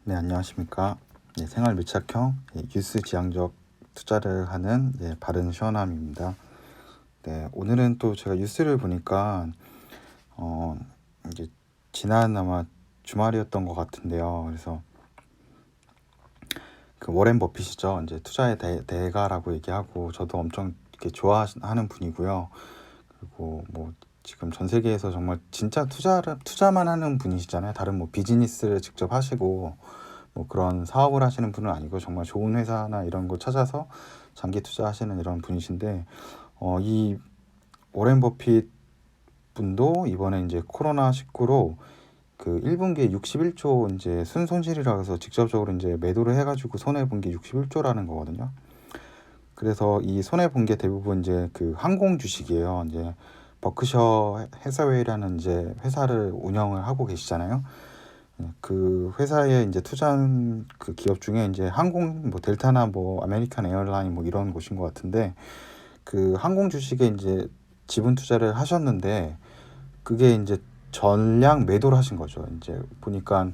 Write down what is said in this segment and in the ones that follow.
네, 안녕하십니까. 생활 밀착형 뉴스 지향적 투자를 하는 바른 시원함입니다. 네, 오늘은 또 제가 뉴스를 보니까 어, 이제 지난 아마 주말이었던 것 같은데요. 그래서 그 워렌 버핏이죠. 이제 투자의 대가라고 얘기하고 저도 엄청 이렇게 좋아하는 분이고요. 그리고 뭐 지금 전 세계에서 정말 진짜 투자만 하는 분이시잖아요. 다른 뭐 비즈니스를 직접 하시고 뭐 그런 사업을 하시는 분은 아니고 정말 좋은 회사나 이런 거 찾아서 장기 투자하시는 이런 분이신데 이 워렌 버핏 분도 이번에 이제 코로나19로 그 1분기에 61조 이제 순손실이라 해서 직접적으로 이제 매도를 해가지고 손해 본 게 61조라는 거거든요. 그래서 이 손해 본 게 대부분 이제 그 항공 주식이에요. 이제 버크셔 해사웨이라는 이제 회사를 운영을 하고 계시잖아요. 그 회사에 이제 투자한 그 기업 중에 이제 항공 뭐 델타나 뭐 아메리칸 에어라인 뭐 이런 곳인 것 같은데 그 항공 주식에 이제 지분 투자를 하셨는데 그게 이제 전량 매도를 하신 거죠. 이제 보니까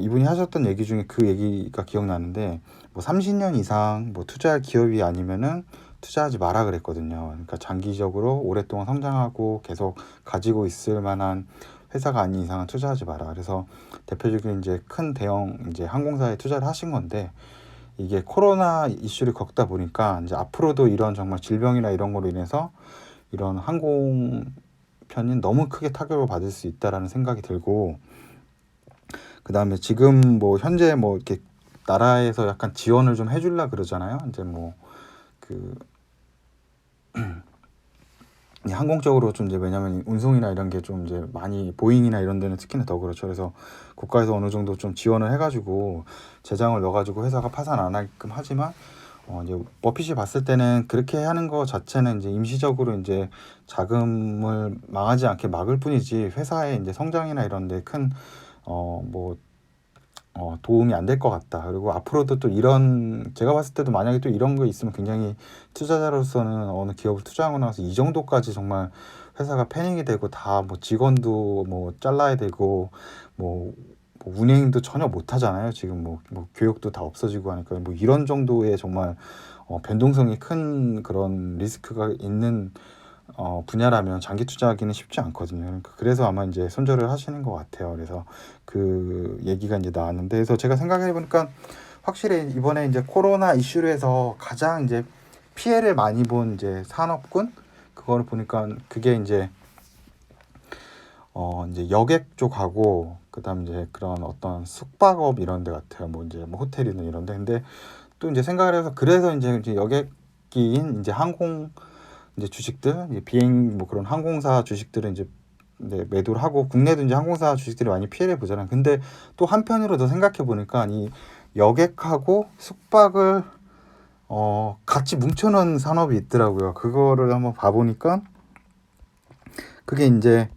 이분이 하셨던 얘기 중에 그 얘기가 기억나는데 뭐 30년 이상 뭐 투자할 기업이 아니면은 투자하지 마라 그랬거든요. 그러니까 장기적으로 오랫동안 성장하고 계속 가지고 있을 만한 회사가 아닌 이상은 투자하지 마라. 그래서 대표적인 이제 큰 대형 이제 항공사에 투자를 하신 건데 이게 코로나 이슈를 겪다 보니까 이제 앞으로도 이런 정말 질병이나 이런 거로 인해서 이런 항공 편이 너무 크게 타격을 받을 수 있다라는 생각이 들고 그다음에 지금 뭐 현재 뭐 이렇게 나라에서 약간 지원을 좀 해주려 그러잖아요. 이제 뭐그 항공적으로 좀 이제 왜냐면 운송이나 이런 게 좀 이제 많이 보잉이나 이런 데는 특히나 더 그렇죠. 그래서 국가에서 어느 정도 좀 지원을 해가지고 재정을 넣어가지고 회사가 파산 안 하게끔 하지만 이제 버핏이 봤을 때는 그렇게 하는 거 자체는 이제 임시적으로 이제 자금을 망하지 않게 막을 뿐이지 회사의 이제 성장이나 이런 데 큰 도움이 안 될 것 같다. 그리고 앞으로도 또 이런 제가 봤을 때도 만약에 또 이런 거 있으면 굉장히 투자자로서는 어느 기업을 투자하고 나서 이 정도까지 정말 회사가 패닉이 되고 다 뭐 직원도 뭐 잘라야 되고 뭐 운행도 전혀 못 하잖아요. 지금 뭐 교육도 다 없어지고 하니까 뭐 이런 정도의 정말 변동성이 큰 그런 리스크가 있는 분야라면 장기 투자하기는 쉽지 않거든요. 그러니까 그래서 아마 이제 손절을 하시는 것 같아요. 그래서 그 얘기가 이제 나왔는데, 그래서 제가 생각해 보니까 확실히 이번에 이제 코로나 이슈로 해서 가장 이제 피해를 많이 본 이제 산업군 그거를 보니까 그게 이제 여객 쪽하고 그다음 이제 그런 어떤 숙박업 이런 데 같아요. 뭐 이제 뭐 호텔이나 이런 데. 근데 또 이제 생각을 해서 그래서 이제 여객기인 이제 항공 이제 주식들, 이제 비행 뭐 그런 항공사 주식들은 이제 매도를 하고 국내도 이제 항공사 주식들이 많이 피해를 보잖아요. 근데 또 한편으로 더 생각해 보니까 이 여객하고 숙박을 같이 뭉쳐놓은 산업이 있더라고요. 그거를 한번 봐보니까 그게 이제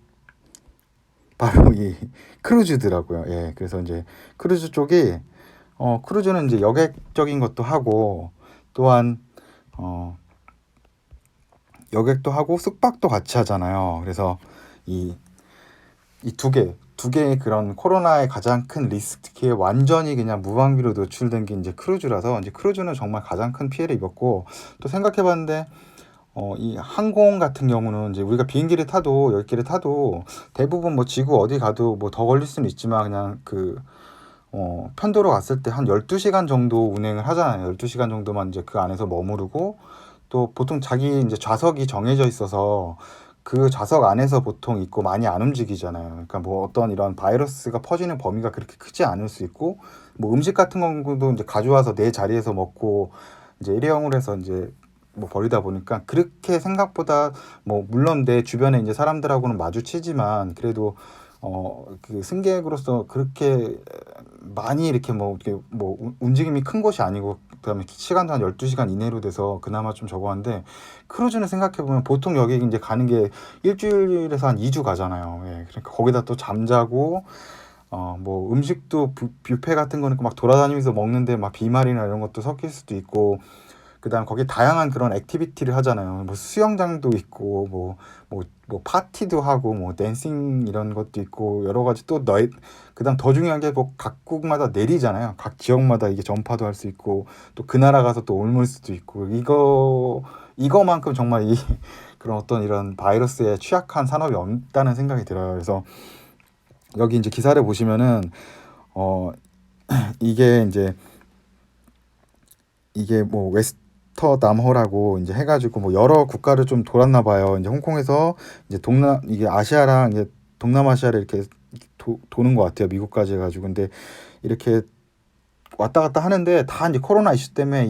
바로 이 크루즈더라고요. 예, 그래서 이제 크루즈 쪽이 크루즈는 이제 여객적인 것도 하고 또한 어, 여객도 하고 숙박도 같이 하잖아요. 그래서 이 두 개의 그런 코로나의 가장 큰 리스크에 완전히 그냥 무방비로 노출된 게 이제 크루즈라서 이제 크루즈는 정말 가장 큰 피해를 입었고 또 생각해봤는데 이 항공 같은 경우는 이제 우리가 비행기를 타도 여객기를 타도 대부분 뭐 지구 어디 가도 뭐 더 걸릴 수는 있지만 그냥 편도로 갔을 때 한 12시간 정도 운행을 하잖아요. 12시간 정도만 이제 그 안에서 머무르고 또 보통 자기 이제 좌석이 정해져 있어서 그 좌석 안에서 보통 있고 많이 안 움직이잖아요. 그러니까 뭐 어떤 이런 바이러스가 퍼지는 범위가 그렇게 크지 않을 수 있고 뭐 음식 같은 경우도 이제 가져와서 내 자리에서 먹고 이제 일회용을 해서 이제 뭐 버리다 보니까 그렇게 생각보다 뭐 물론 내 주변에 이제 사람들하고는 마주치지만 그래도 그 승객으로서 그렇게 많이 이렇게 뭐 움직임이 큰 곳이 아니고 그다음에 시간도 한 12시간 이내로 돼서 그나마 좀 저거 한데 크루즈는 생각해 보면 보통 여기 이제 가는 게 일주일에서 한 2주 가잖아요. 예. 그러니까 거기다 또 잠자고 뭐 음식도 뷔페 같은 거는 막 돌아다니면서 먹는데 막 비말이나 이런 것도 섞일 수도 있고 그다음 거기 다양한 그런 액티비티를 하잖아요. 뭐 수영장도 있고 뭐 파티도 하고 뭐 댄싱 이런 것도 있고 여러 가지 또 그다음 더 중요한 게 뭐 각국마다 내리잖아요. 각 지역마다 이게 전파도 할 수 있고 또 그 나라 가서 또 옮을 수도 있고 이거만큼 정말 이 그런 어떤 이런 바이러스에 취약한 산업이 없다는 생각이 들어요. 그래서 여기 이제 기사를 보시면은 이게 뭐 웨스터남호라고 이제 해가지고 뭐 여러 국가를 좀 돌았나 봐요. 이제 홍콩에서 이제 이게 아시아랑 이제 동남아시아를 이렇게 도는 것 같아요. 미국까지 해가지고. 근데 이렇게 왔다 갔다 하는데 다 이제 코로나 이슈 때문에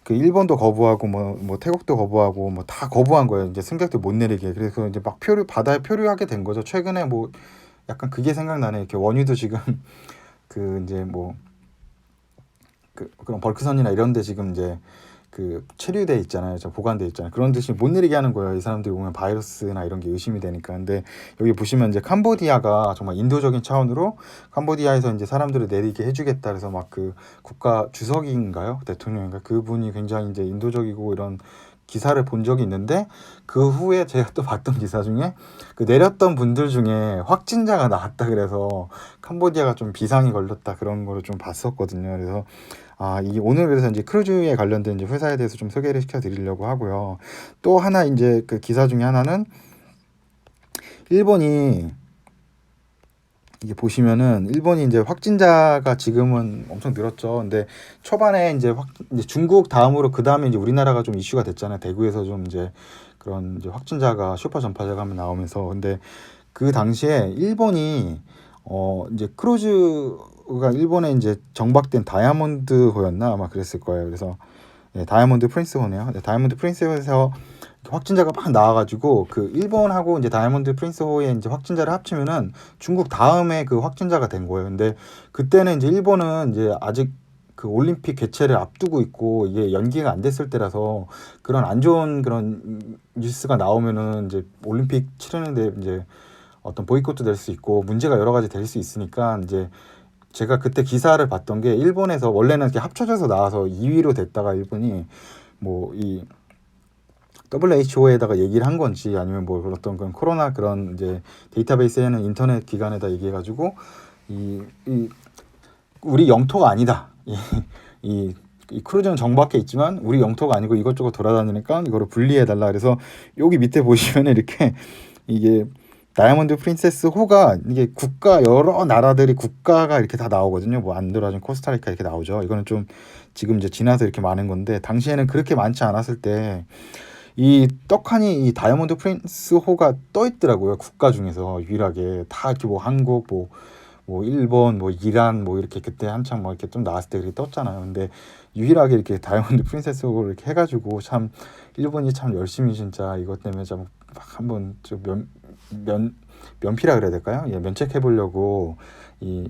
그 일본도 거부하고 뭐 태국도 거부하고 뭐 다 거부한 거예요. 이제 승객들 못 내리게. 그래서 이제 막 바다에 표류하게 된 거죠. 최근에 뭐 약간 그게 생각나네. 이렇게 원유도 지금 그 이제 뭐 그런 벌크선이나 이런 데 지금 이제 그 체류돼 있잖아요. 보관돼 있잖아요. 그런 듯이 못 내리게 하는 거예요. 이 사람들이 오면 바이러스나 이런 게 의심이 되니까. 근데 여기 보시면 이제 캄보디아가 정말 인도적인 차원으로 캄보디아에서 이제 사람들을 내리게 해주겠다. 그래서 막 그 국가 주석인가요? 대통령인가? 그분이 굉장히 이제 인도적이고 이런 기사를 본 적이 있는데 그 후에 제가 또 봤던 기사 중에 그 내렸던 분들 중에 확진자가 나왔다 그래서 캄보디아가 좀 비상이 걸렸다 그런 거를 좀 봤었거든요. 그래서 이 오늘 그래서 이제 크루즈에 관련된 이제 회사에 대해서 좀 소개를 시켜드리려고 하고요. 또 하나 이제 그 기사 중에 하나는 일본이 이게 보시면은 일본이 이제 확진자가 지금은 엄청 늘었죠. 근데 초반에 이제 중국 다음으로 그 다음에 이제 우리나라가 좀 이슈가 됐잖아요. 대구에서 좀 이제 그런 이제 확진자가 슈퍼 전파자가 한번 나오면서. 근데 그 당시에 일본이 이제 크루즈가 일본에 이제 정박된 다이아몬드호였나 아마 그랬을 거예요. 그래서 다이아몬드 프린스호네요. 다이아몬드 프린스호에서 확진자가 막 나와가지고 그 일본하고 이제 다이아몬드 프린스호의 이제 확진자를 합치면은 중국 다음에 그 확진자가 된 거예요. 근데 그때는 이제 일본은 이제 아직 그 올림픽 개최를 앞두고 있고 이게 연기가 안 됐을 때라서 그런 안 좋은 그런 뉴스가 나오면은 이제 올림픽 치르는데 이제 어떤 보이콧도 될 수 있고 문제가 여러 가지 될 수 있으니까 이제 제가 그때 기사를 봤던 게 일본에서 원래는 이렇게 합쳐져서 나와서 2위로 됐다가 일본이 뭐 이 WHO에다가 얘기를 한 건지 아니면 뭐 어떤 그런 코로나 그런 이제 데이터베이스에는 인터넷 기관에다 얘기해가지고 이 우리 영토가 아니다. 이 크루즈는 정박해 있지만 우리 영토가 아니고 이것저것 돌아다니니까 이거를 분리해달라. 그래서 여기 밑에 보시면 이렇게 이게 다이아몬드 프린세스 호가 이게 여러 나라들이 국가가 이렇게 다 나오거든요. 뭐 안드라준 코스타리카 이렇게 나오죠. 이거는 좀 지금 이제 지나서 이렇게 많은 건데 당시에는 그렇게 많지 않았을 때 이 떡하니 이 다이아몬드 프린스 호가 떠 있더라고요. 국가 중에서 유일하게 다 이렇게 뭐 한국 뭐 일본 뭐 이란 뭐 이렇게 그때 한창 뭐 이렇게 좀 나왔을 때 그렇게 떴잖아요. 근데 유일하게 이렇게 다이아몬드 프린세스 호를 이렇게 해가지고 참 일본이 참 열심히 진짜 이것 때문에 좀 한번 좀 면피라 그래야 될까요? 면책해 보려고 이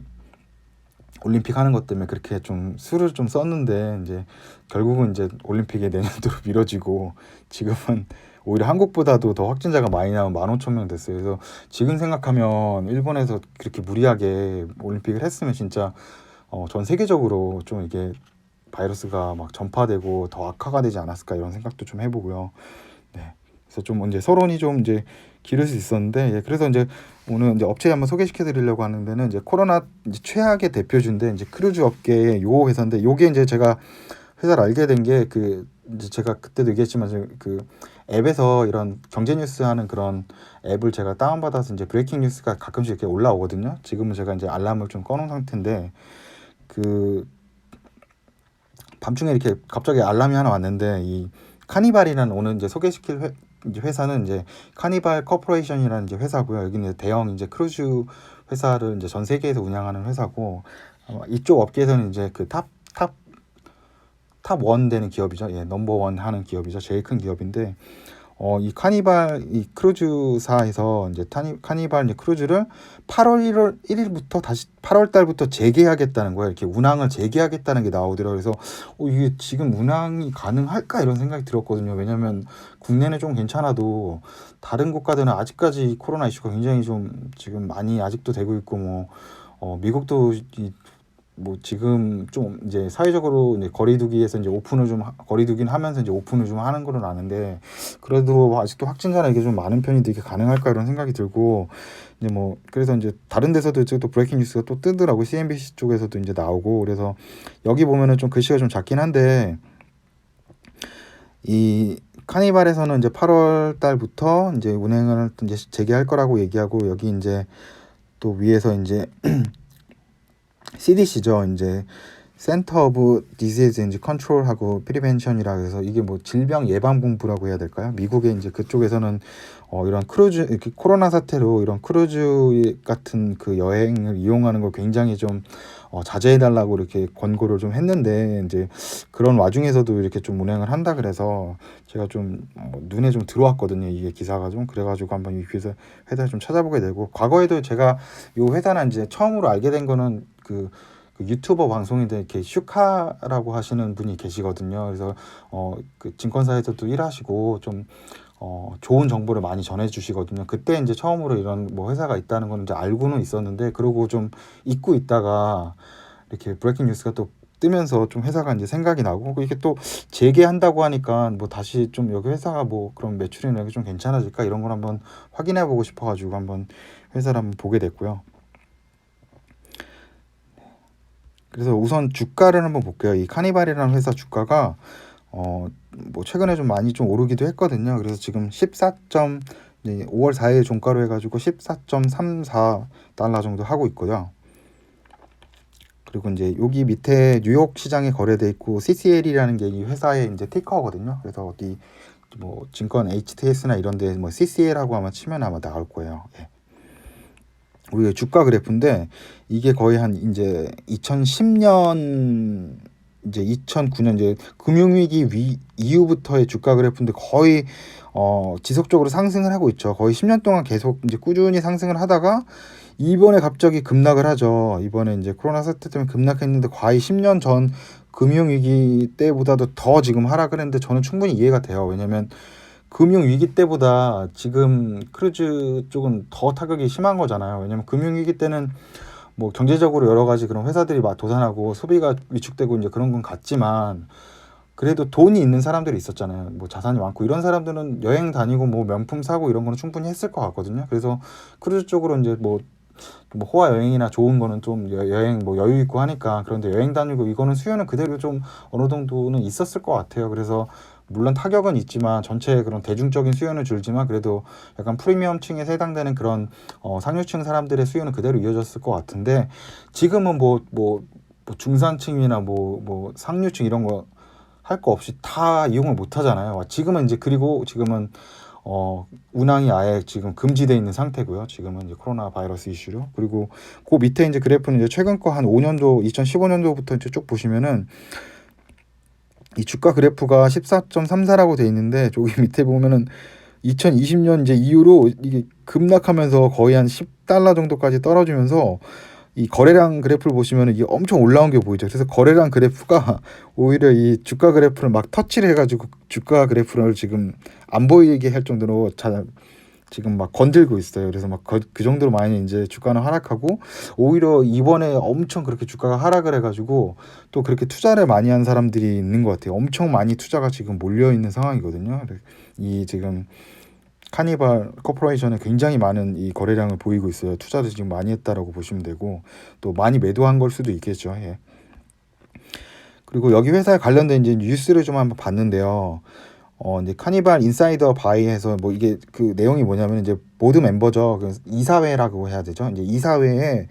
올림픽 하는 것 때문에 그렇게 좀 수를 좀 썼는데 이제 결국은 이제 올림픽이 내년도로 미뤄지고 지금은 오히려 한국보다도 더 확진자가 많이 나온 15,000명 됐어요. 그래서 지금 생각하면 일본에서 그렇게 무리하게 올림픽을 했으면 진짜 전 세계적으로 좀 이게 바이러스가 막 전파되고 더 악화가 되지 않았을까 이런 생각도 좀 해보고요. 네. 그래서 좀 이제 서론이 좀 이제 기를 수 있었는데 그래서 이제 오늘 이제 업체 한번 소개시켜 드리려고 하는 데는 이제 코로나 이제 최악의 대표주인데 이제 크루즈 업계의 요 회사인데 요게 이제 제가 회사를 알게 된 게 그 이제 제가 그때도 얘기했지만 그 앱에서 이런 경제 뉴스 하는 그런 앱을 제가 다운받아서 이제 브레이킹 뉴스가 가끔씩 이렇게 올라오거든요. 지금은 제가 이제 알람을 좀 꺼놓은 상태인데 그 밤중에 이렇게 갑자기 알람이 하나 왔는데 이 카니발이라는 오늘 이제 소개시킬 회사는 이제 카니발 코퍼레이션이라는 이제 회사고요. 여기는 대형 이제 크루즈 회사를 이제 전 세계에서 운영하는 회사고 이쪽 업계에서는 이제 그 탑1 되는 기업이죠. 넘버1 하는 기업이죠. 제일 큰 기업인데 이 카니발 이 크루즈사에서 이제 카니발 이제 크루즈를 8월 1일부터 다시 8월 달부터 재개하겠다는 거예요. 이렇게 운항을 재개하겠다는 게 나오더라고요. 그래서 이게 지금 운항이 가능할까 이런 생각이 들었거든요. 왜냐면 국내는 좀 괜찮아도 다른 국가들은 아직까지 코로나 이슈가 굉장히 좀 지금 많이 아직도 되고 있고 뭐 미국도 뭐 지금 좀 이제 사회적으로 이제 거리두기에서 이제 오픈을 좀 거리두기는 하면서 이제 오픈을 좀 하는 거는 아는데, 그래도 아직도 확진자나 이게 좀 많은 편인데 이게 가능할까 이런 생각이 들고, 이제 뭐 그래서 이제 다른 데서도 이제 또 브레이킹 뉴스가 또 뜨더라고. CNBC 쪽에서도 이제 나오고. 그래서 여기 보면은 좀 글씨가 좀 작긴 한데, 이 카니발에서는 이제 8월 달부터 이제 운행을 이제 재개할 거라고 얘기하고, 여기 이제 또 위에서 이제 CDC죠. 이제 센터 오브 디지즈 이제 컨트롤하고 프리벤션이라 해서 이게 뭐 질병 예방본부라고 해야 될까요? 미국의 이제 그쪽에서는 이런 크루즈, 이렇게 코로나 사태로 이런 크루즈 같은 그 여행을 이용하는 걸 굉장히 좀 자제해 달라고 이렇게 권고를 좀 했는데, 이제 그런 와중에서도 이렇게 좀 운행을 한다 그래서 제가 좀 눈에 좀 들어왔거든요. 이게 기사가 좀 그래가지고 한번 이 회사 좀 찾아보게 되고, 과거에도 제가 이 회사는 이제 처음으로 알게 된 거는 그 유튜버 방송인데 이렇게 슈카라고 하시는 분이 계시거든요. 그래서 그 증권사에서도 일하시고 좀 좋은 정보를 많이 전해주시거든요. 그때 이제 처음으로 이런 뭐 회사가 있다는 건 이제 알고는 있었는데, 그러고 좀 잊고 있다가 이렇게 브레이킹 뉴스가 또 뜨면서 좀 회사가 이제 생각이 나고, 이게 또 재개한다고 하니까 뭐 다시 좀 여기 회사가 뭐 그런 매출이나 이런 게 좀 괜찮아질까 이런 걸 한번 확인해 보고 싶어가지고 한번 회사를 한번 보게 됐고요. 그래서 우선 주가를 한번 볼게요. 이 카니발이라는 회사 주가가 뭐 최근에 좀 많이 좀 오르기도 했거든요. 그래서 지금 5월 4일 종가로 해가지고 14.34달러 정도 하고 있고요. 그리고 이제 여기 밑에 뉴욕 시장에 거래돼 있고, CCL이라는 게 이 회사의 이제 티커거든요. 그래서 어디 뭐 증권 HTS나 이런 데 뭐 CCL하고 아마 치면 아마 나올 거예요. 예. 우리가 주가 그래프인데, 이게 거의 한 이제 2010년 이제 2009년 이제 금융위기 이후부터의 주가 그래프인데, 거의 지속적으로 상승을 하고 있죠. 거의 10년 동안 계속 이제 꾸준히 상승을 하다가 이번에 갑자기 급락을 하죠. 이번에 이제 코로나 사태 때문에 급락했는데, 거의 10년 전 금융위기 때보다도 더 지금 하락을 했는데, 저는 충분히 이해가 돼요. 왜냐면 금융위기 때보다 지금 크루즈 쪽은 더 타격이 심한 거잖아요. 왜냐면 금융위기 때는 뭐 경제적으로 여러 가지 그런 회사들이 막 도산하고 소비가 위축되고 이제 그런 건 같지만, 그래도 돈이 있는 사람들이 있었잖아요. 뭐 자산이 많고 이런 사람들은 여행 다니고 뭐 명품 사고 이런 거는 충분히 했을 것 같거든요. 그래서 크루즈 쪽으로 이제 뭐 호화 여행이나 좋은 거는 좀 여행 뭐 여유 있고 하니까, 그런데 여행 다니고 이거는 수요는 그대로 좀 어느 정도는 있었을 것 같아요. 그래서 물론 타격은 있지만 전체 그런 대중적인 수요는 줄지만, 그래도 약간 프리미엄층에 해당되는 그런 상류층 사람들의 수요는 그대로 이어졌을 것 같은데, 지금은 뭐 중산층이나 뭐 상류층 이런 거 할 거 없이 다 이용을 못 하잖아요. 지금은 이제, 그리고 지금은 운항이 아예 지금 금지되어 있는 상태고요. 지금은 이제 코로나 바이러스 이슈로. 그리고 그 밑에 이제 그래프는 이제 최근 거 한 5년도 2015년도부터 이제 쭉 보시면은 이 주가 그래프가 14.34라고 돼 있는데, 저기 밑에 보면은 2020년 이제 이후로 이게 급락하면서 거의 한 10달러 정도까지 떨어지면서, 이 거래량 그래프를 보시면 이게 엄청 올라온 게 보이죠. 그래서 거래량 그래프가 오히려 이 주가 그래프를 막 터치를 해가지고 주가 그래프를 지금 안 보이게 할 정도로 지금 막 건들고 있어요. 그래서 막 그 정도로 많이 이제 주가는 하락하고, 오히려 이번에 엄청 그렇게 주가가 하락을 해가지고 또 그렇게 투자를 많이 한 사람들이 있는 것 같아요. 엄청 많이 투자가 지금 몰려 있는 상황이거든요. 이 지금 카니발 코퍼레이션에 굉장히 많은 이 거래량을 보이고 있어요. 투자를 지금 많이 했다라고 보시면 되고, 또 많이 매도한 걸 수도 있겠죠. 예. 그리고 여기 회사에 관련된 이제 뉴스를 좀 한번 봤는데요. 이제 카니발 인사이더 바이에서 뭐 이게 그 내용이 뭐냐면, 이제 보드 멤버죠. 그 이사회라고 해야 되죠. 이제 이사회에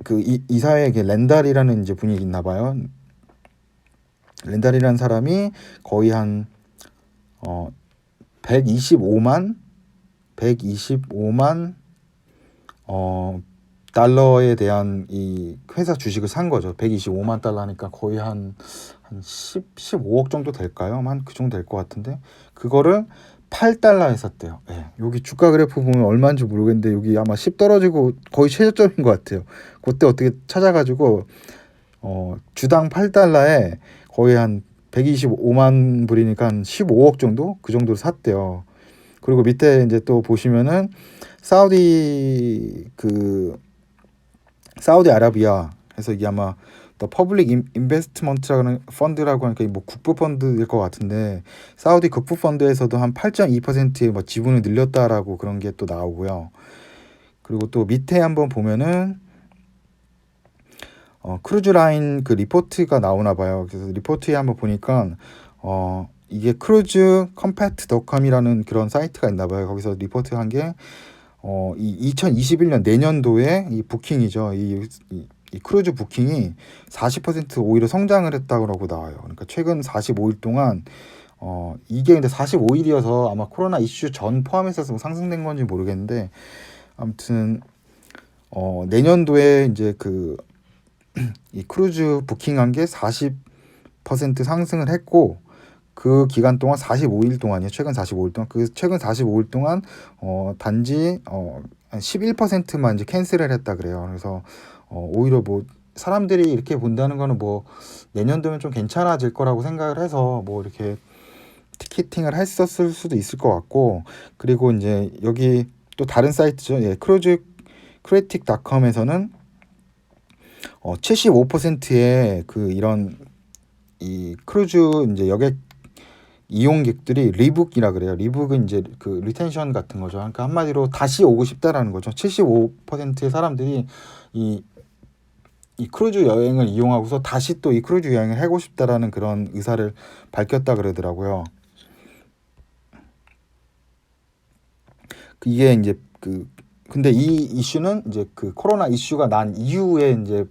그 이사회에 렌달이라는 이제 분이 있나 봐요. 렌달이라는 사람이 거의 한 125만 달러에 대한 이 회사 주식을 산 거죠. 125만 달러니까 거의 한 15억 정도 될까요? 한 그 정도 될 것 같은데, 그거를 8달러에 샀대요. 예. 여기 주가 그래프 보면 얼마인지 모르겠는데, 여기 아마 10 떨어지고 거의 최저점인 것 같아요. 그때 어떻게 찾아가지고 주당 8달러에 거의 한 125만 불이니까 한 15억 정도? 그 정도로 샀대요. 그리고 밑에 이제 또 보시면은 사우디 사우디아라비아 해서 이게 아마 더 퍼블릭 인베스트먼트라는 펀드라고 하니까 뭐 국부 펀드일 것 같은데 사우디 국부 펀드에서도 한 8.2%의 뭐 지분을 늘렸다라고 그런 게 또 나오고요. 그리고 또 밑에 한번 보면은 크루즈 라인 그 리포트가 나오나 봐요. 그래서 리포트에 한번 보니까 이게 크루즈 컴팩트.com이라는 그런 사이트가 있나 봐요. 거기서 리포트 한 게 이 2021년 내년도에 이 부킹이죠. 이 크루즈 부킹이 40% 오히려 성장을 했다고 나와요. 그러니까 최근 45일 동안 이게 근데 45일이어서 아마 코로나 이슈 전 포함해서 뭐 상승된 건지 모르겠는데 아무튼 내년도에 이제 이 크루즈 부킹한 게 40% 상승을 했고 그 기간 동안 45일 동안이요. 최근 45일 동안 그 최근 45일 동안 단지 한 11%만 이제 캔슬을 했다 그래요. 그래서 오히려 뭐 사람들이 이렇게 본다는 거는 뭐 내년도면 좀 괜찮아질 거라고 생각을 해서 뭐 이렇게 티켓팅을 했었을 수도 있을 것 같고 그리고 이제 여기 또 다른 사이트죠. 예, 크루즈 크리틱닷컴에서는 75%의 그 이런 이 크루즈 이제 여객 이용객들이 리북이라 그래요. 리북은 이제 그 리텐션 같은 거죠. 그러니까 한마디로 다시 오고 싶다라는 거죠. 75%의 사람들이 이 크루즈 여행을 이용하고서 다시 또 이 크루즈 여행을 하고 싶다라는 그런 의사를 밝혔다 그러더라고요. 이게 이제 근데 이 이슈는 이제 그 코로나 이슈가 난 이후에 이제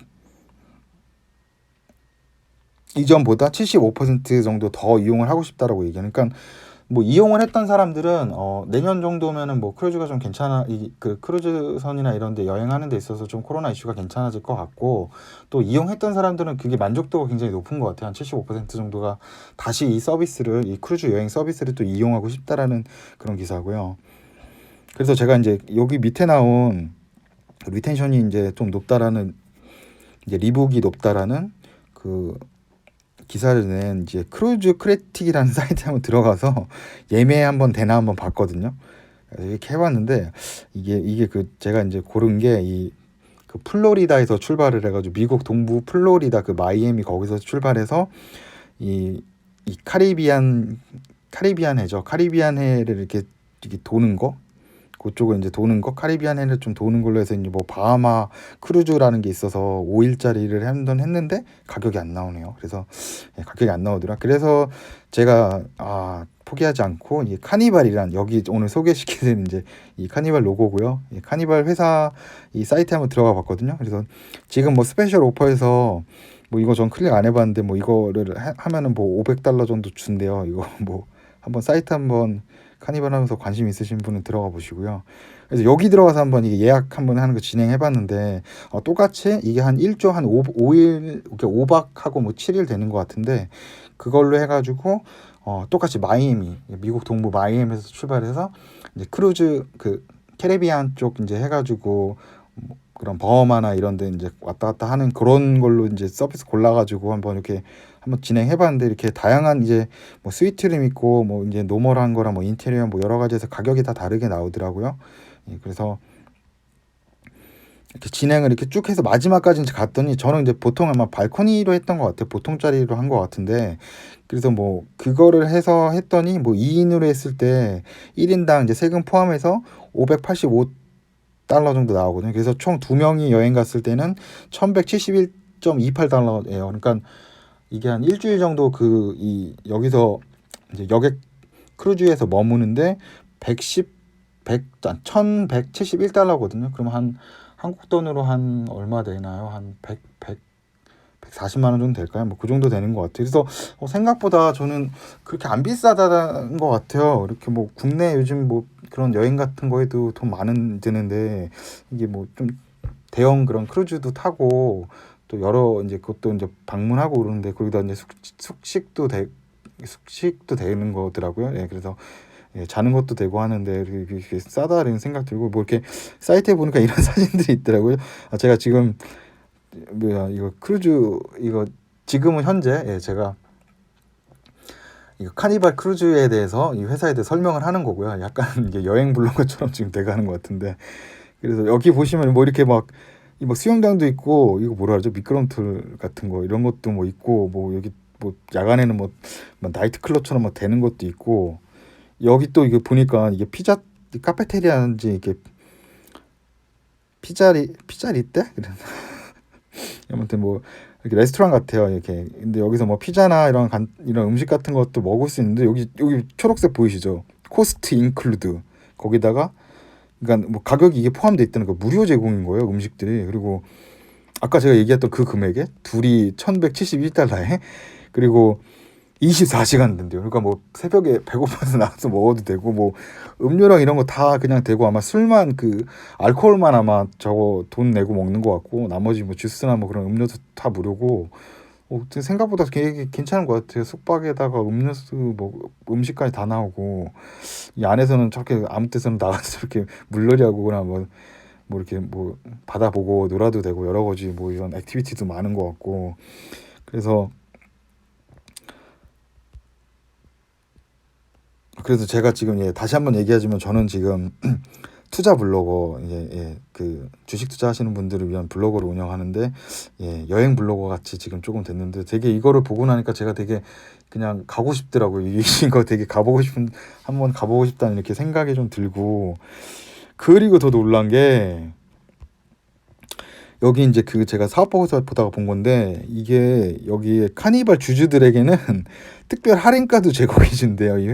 이전보다 75% 정도 더 이용을 하고 싶다라고 얘기하는. 그러니까 뭐 이용을 했던 사람들은 내년 정도면은 뭐 크루즈가 좀 괜찮아 그 크루즈선이나 이런 데 여행하는 데 있어서 좀 코로나 이슈가 괜찮아질 것 같고 또 이용했던 사람들은 그게 만족도가 굉장히 높은 것 같아요. 한 75% 정도가 다시 이 서비스를 이 크루즈 여행 서비스를 또 이용하고 싶다라는 그런 기사고요. 그래서 제가 이제 여기 밑에 나온 리텐션이 이제 좀 높다라는 이제 리북이 높다라는 그 기사를 낸 이제 크루즈 크리틱이라는 사이트에 한번 들어가서 예매 한번 되나 한번 봤거든요. 이렇게 해봤는데 이게 그 제가 이제 고른 게 그 플로리다에서 출발을 해가지고 미국 동부 플로리다 그 마이애미 거기서 출발해서 이 카리비안 해죠. 카리비안 해를 이렇게 도는 거. 그쪽을 이제 도는 거 카리비안 해를 좀 도는 걸로 해서 이제 뭐 바하마 크루즈라는 게 있어서 5일짜리를 했는데 가격이 안 나오네요. 그래서 가격이 안 나오더라. 그래서 제가 포기하지 않고 이 카니발이란 여기 오늘 소개시키는 이제 이 카니발 로고고요. 이 카니발 회사 이 사이트에 한번 들어가 봤거든요. 그래서 지금 뭐 스페셜 오퍼에서 뭐 이거 전 클릭 안 해봤는데 뭐 이거를 하면은 뭐 $500 정도 준대요. 이거 뭐 한번 사이트 한번 카니발 하면서 관심 있으신 분은 들어가 보시고요. 그래서 여기 들어가서 한번 이게 예약 한번 하는 거 진행해 봤는데 똑같이 이게 한 1조 한 5일 이렇게 5박하고 뭐 7일 되는 것 같은데 그걸로 해가지고 똑같이 마이애미 미국 동부 마이애미에서 출발해서 이제 크루즈 그 캐리비안 쪽 이제 해가지고 뭐 그런 버마나 이런 데 이제 왔다 갔다 하는 그런 걸로 이제 서비스 골라가지고 한번 이렇게 한번 진행해봤는데 이렇게 다양한 이제 뭐 스위트룸 있고 뭐 이제 노멀한 거랑 뭐 인테리어 뭐 여러 가지에서 가격이 다 다르게 나오더라고요. 예, 그래서 이렇게 진행을 이렇게 쭉 해서 마지막까지 이제 갔더니 저는 이제 보통 아마 발코니로 했던 것 같아요. 보통짜리로 한 것 같은데 그래서 뭐 그거를 해서 했더니 뭐 2인으로 했을 때 1인당 이제 세금 포함해서 $585 정도 나오거든요. 그래서 총 2명이 여행 갔을 때는 $1171.28예요. 그러니까 이게 한 일주일 정도 여기서 이제 여객 크루즈에서 머무는데 1171달러거든요. 그럼 한 한국 돈으로 한 얼마 되나요? 한 140만 원 정도 될까요? 뭐 그 정도 되는 것 같아요. 그래서 생각보다 저는 그렇게 안 비싸다는 것 같아요. 이렇게 뭐 국내 요즘 뭐 그런 여행 같은 거에도 돈 많은 드는데 이게 뭐 좀 대형 그런 크루즈도 타고 또 여러 이제 그것도 이제 방문하고 그러는데 거기다 이제 숙식도 되는 거더라고요. 예, 그래서 자는 것도 되고 하는데 이렇게 싸다라는 생각 들고 뭐 이렇게 사이트에 보니까 이런 사진들이 있더라고요. 제가 지금 이거 크루즈 이거 지금은 현재 제가 이거 카니발 크루즈에 대해서 이 회사에 대해 설명을 하는 거고요. 약간 이게 여행 블로그처럼 지금 돼가는 것 같은데 그래서 여기 보시면 뭐 이렇게 막 이 뭐 수영장도 있고 이거 뭐라 하죠? 미끄럼틀 같은 거 이런 것도 뭐 있고 뭐 여기 뭐 야간에는 뭐 나이트 클럽처럼 뭐 되는 것도 있고 여기 또 이게 보니까 이게 피자 카페테리아인지 이게 피자리떼? 아무튼 뭐 이렇게 레스토랑 같아요. 이렇게 근데 여기서 뭐 피자나 이런 음식 같은 것도 먹을 수 있는데 여기 초록색 보이시죠? 코스트 인클루드 거기다가 그러니까 뭐 가격이 이게 포함되어 있다는 거 무료 제공인 거예요 음식들이. 그리고 아까 제가 얘기했던 그 금액에 둘이 1171달러에 그리고 24시간 된대요. 그러니까 뭐 새벽에 배고파서 나와서 먹어도 되고 뭐 음료랑 이런 거 다 그냥 되고 아마 술만 그 알코올만 아마 저거 돈 내고 먹는 것 같고 나머지 뭐 주스나 뭐 그런 음료도 다 무료고 생각보다 되게 괜찮은 것 같아요. 숙박에다가 음료수 뭐 음식까지 다 나오고 이 안에서는 저렇게 아무 때서나 나가서 저렇게 물놀이 하거나 뭐 이렇게 뭐 바다 보고 놀아도 되고 여러 가지 뭐 이런 액티비티도 많은 것 같고 그래서 제가 지금 다시 한번 얘기하자면 저는 지금 투자 블로거 그 주식 투자하시는 분들을 위한 블로거를 운영하는데 여행 블로거 같이 지금 조금 됐는데 되게 이거를 보고 나니까 제가 되게 그냥 가고 싶더라고요. 이거 되게 한번 가보고 싶다는 이렇게 생각이 좀 들고 그리고 더 놀란 게 여기 이제 그 제가 사업보고서 보다가 본 건데 이게 여기 카니발 주주들에게는 특별 할인가도 제공해 준대요. 이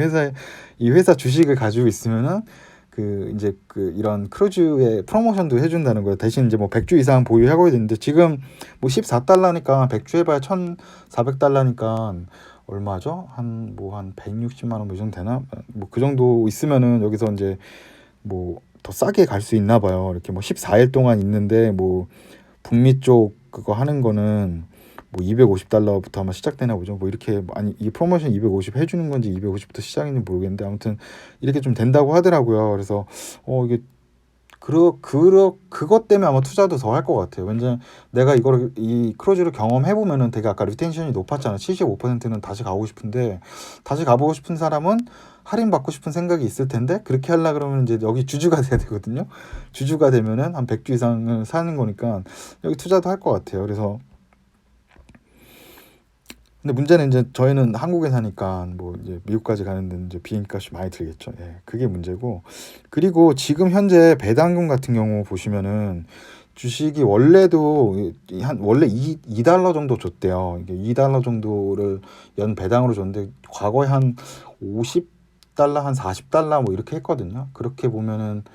회사 주식을 가지고 있으면은 그 이제 그 이런 크루즈의 프로모션도 해준다는 거예요. 대신 이제 뭐 100주 이상 보유하고 있는데 지금 뭐 14달러니까 100주 해봐야 1,400달러니까 얼마죠? 한 160만 원 뭐 이 정도 되나? 뭐 그 정도 있으면은 여기서 이제 뭐 더 싸게 갈 수 있나 봐요. 이렇게 뭐 14일 동안 있는데 뭐 북미 쪽 그거 하는 거는 뭐 250달러부터 아마 시작되나 보죠. 뭐 이렇게 아니 이 프로모션 250 해주는 건지 250부터 시작인지 모르겠는데 아무튼 이렇게 좀 된다고 하더라고요. 그래서 이게 그것 때문에 아마 투자도 더 할 것 같아요. 왠지 내가 이 크루즈를 경험해 보면은 되게 아까 리텐션이 높았잖아. 75%는 다시 가고 싶은데 다시 가보고 싶은 사람은 할인 받고 싶은 생각이 있을 텐데 그렇게 하려 그러면 이제 여기 주주가 돼야 되거든요. 주주가 되면은 한 100주 이상을 사는 거니까 여기 투자도 할 것 같아요. 그래서 근데 문제는 이제 저희는 한국에 사니까 뭐 이제 미국까지 가는데 이제 비행값이 많이 들겠죠. 그게 문제고 그리고 지금 현재 배당금 같은 경우 보시면은 주식이 원래도 원래 2달러 정도 줬대요. 이게 2달러 정도를 연 배당으로 줬는데 과거에 한 50달러 한 40달러 뭐 이렇게 했거든요. 그렇게 보면은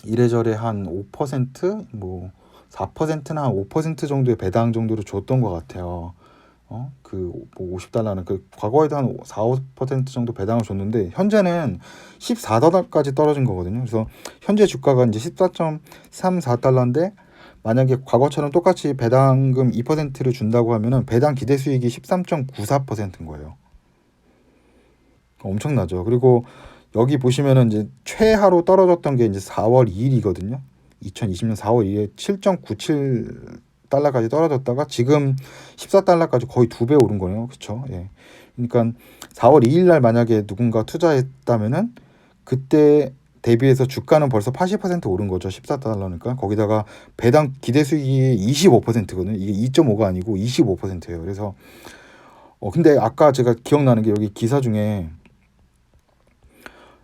이래저래 한 5%뭐 4%나 한 5% 정도의 배당 정도로 줬던 것 같아요. 그 뭐 50달러는 그 과거에도 한 4, 5% 정도 배당을 줬는데 현재는 14달러까지 떨어진 거거든요. 그래서 현재 주가가 이제 14.34달러인데 만약에 과거처럼 똑같이 배당금 2%를 준다고 하면은 배당 기대 수익이 13.94%인 거예요. 엄청나죠. 그리고 여기 보시면은 이제 최하로 떨어졌던 게 이제 4월 2일이거든요. 2020년 4월 2일에 7.97달러까지 떨어졌다가 지금 14달러까지 거의 2배 오른 거네요. 그렇죠? 그러니까 4월 2일 날 만약에 누군가 투자했다면은 그때 대비해서 주가는 벌써 80% 오른 거죠. 14달러니까. 거기다가 배당 기대 수익이 25%거든요. 이게 2.5가 아니고 25%예요. 그래서 근데 아까 제가 기억나는 게 여기 기사 중에